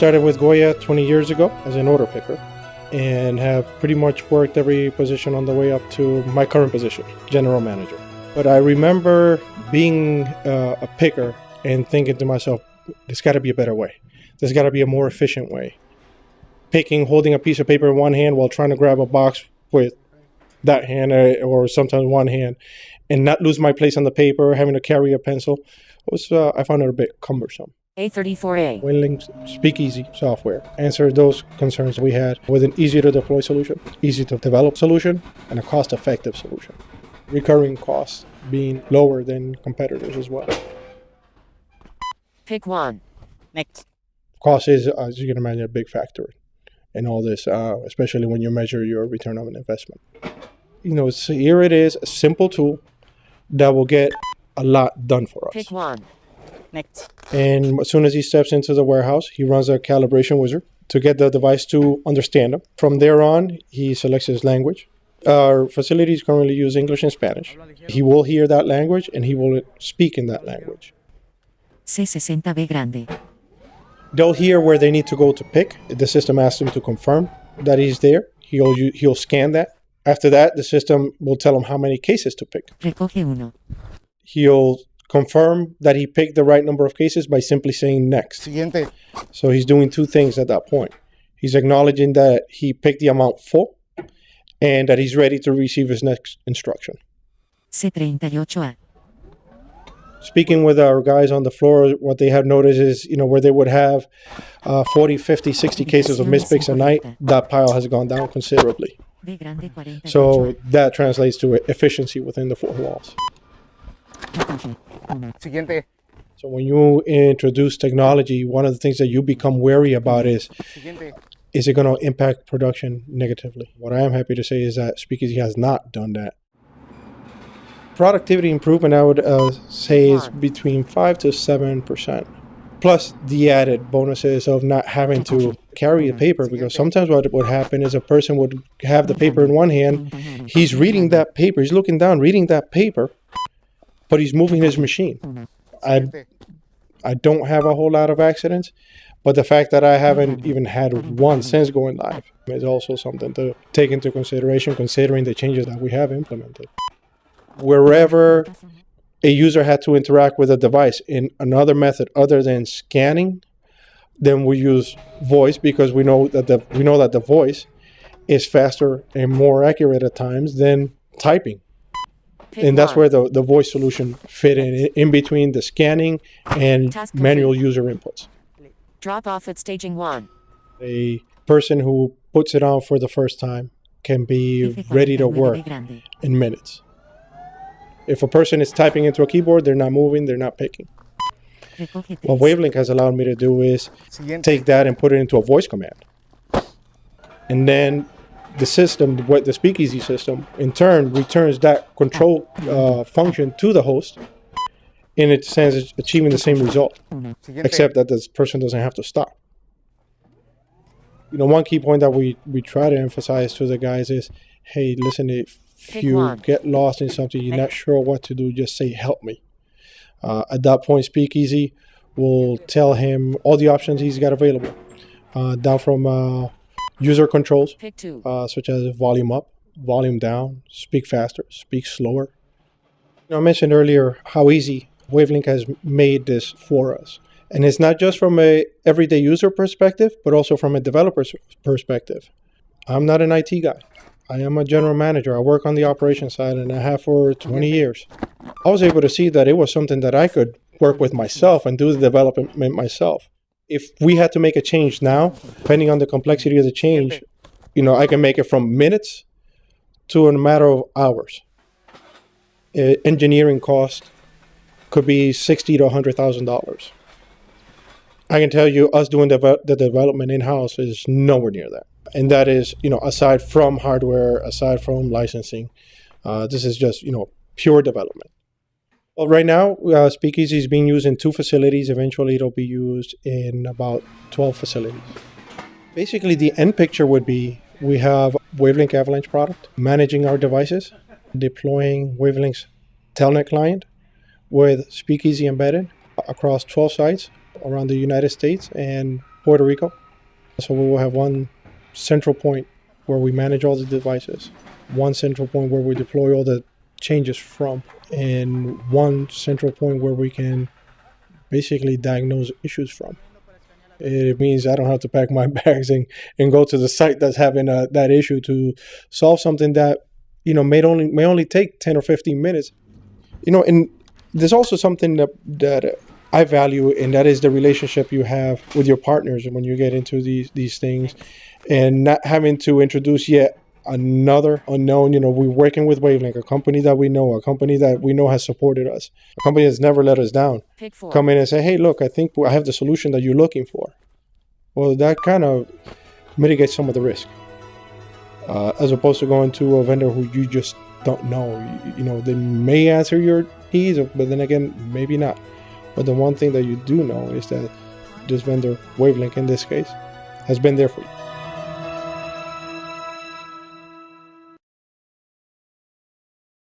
started with Goya 20 years ago as an order picker and have pretty much worked every position on the way up to my current position, general manager. But I remember being a picker and thinking to myself, there's got to be a better way. There's got to be a more efficient way. Picking, holding a piece of paper in one hand while trying to grab a box with that hand or sometimes one hand and not lose my place on the paper, having to carry a pencil, I found it a bit cumbersome. A34A. Wavelink Speakeasy software answered those concerns we had with an easy to deploy solution, easy to develop solution, and a cost-effective solution. Recurring costs being lower than competitors as well. Pick one. Next. Cost is, as you can imagine, a big factor in all this, especially when you measure your return on investment. You know, so here it is, a simple tool that will get a lot done for us. Pick one. Next. And as soon as he steps into the warehouse, he runs a calibration wizard to get the device to understand him. From there on, he selects his language. Our facilities currently use English and Spanish. He will hear that language and he will speak in that language. C60B grande. They'll hear where they need to go to pick. The system asks him to confirm that he's there. He'll scan that. After that, the system will tell him how many cases to pick. Recoge uno. He'll confirm that he picked the right number of cases by simply saying next. Siguiente. So he's doing two things at that point. He's acknowledging that he picked the amount full and that he's ready to receive his next instruction. C38A. Speaking with our guys on the floor, what they have noticed is, where they would have 40, 50, 60 cases of mispicks a night, that pile has gone down considerably. So that translates to efficiency within the four walls. Siguiente. So when you introduce technology, one of the things that you become wary about is it going to impact production negatively? What I am happy to say is that Speakeasy has not done that. Productivity improvement, I would say, is between 5 to 7%. Plus the added bonuses of not having to carry the paper, because sometimes what would happen is a person would have the paper in one hand, he's reading that paper, he's looking down, reading that paper, but he's moving his machine. I don't have a whole lot of accidents, but the fact that I haven't even had one since going live is also something to take into consideration, considering the changes that we have implemented. Wherever a user had to interact with a device in another method other than scanning, then we use voice, because we know that the voice is faster and more accurate at times than typing. And that's where the voice solution fit in between the scanning and manual user inputs. Drop off at staging 1. A person who puts it on for the first time can be ready to work in minutes. If a person is typing into a keyboard, they're not moving, they're not picking. What Wavelink has allowed me to do is take that and put it into a voice command. And then the system, the Speakeasy system, in turn returns that control function to the host, and it sends achieving the same result, except that this person doesn't have to stop. One key point that we try to emphasize to the guys is, hey, listen, if you get lost in something, you're not sure what to do, just say, help me. At that point, Speakeasy will tell him all the options he's got available, down from user controls, such as volume up, volume down, speak faster, speak slower. I mentioned earlier how easy Wavelink has made this for us. And it's not just from a everyday user perspective, but also from a developer's perspective. I'm not an IT guy. I am a general manager. I work on the operations side, and I have for 20 years. I was able to see that it was something that I could work with myself and do the development myself. If we had to make a change now, depending on the complexity of the change, I can make it from minutes to a matter of hours. Engineering cost could be $60,000 to $100,000. I can tell you, us doing the development in-house is nowhere near that. And that is, aside from hardware, aside from licensing, this is just, pure development. Well, right now, Speakeasy is being used in 2 facilities. Eventually, it'll be used in about 12 facilities. Basically, the end picture would be we have Wavelink Avalanche product, managing our devices, deploying Wavelink's Telnet client with Speakeasy embedded across 12 sites around the United States and Puerto Rico. So we will have one central point where we manage all the devices, one central point where we deploy all the changes from, and one central point where we can basically diagnose issues from. It means I don't have to pack my bags and go to the site that's having that issue to solve something that, may only take 10 or 15 minutes. And there's also something that I value, and that is the relationship you have with your partners when you get into these things, and not having to introduce yet another unknown. We're working with Wavelink, a company that we know, a company that we know has supported us, a company that's never let us down. Come in and say, hey, look, I think I have the solution that you're looking for. Well, that kind of mitigates some of the risk, as opposed to going to a vendor who you just don't know. They may answer your needs, but then again, maybe not. But the one thing that you do know is that this vendor, Wavelink in this case, has been there for you.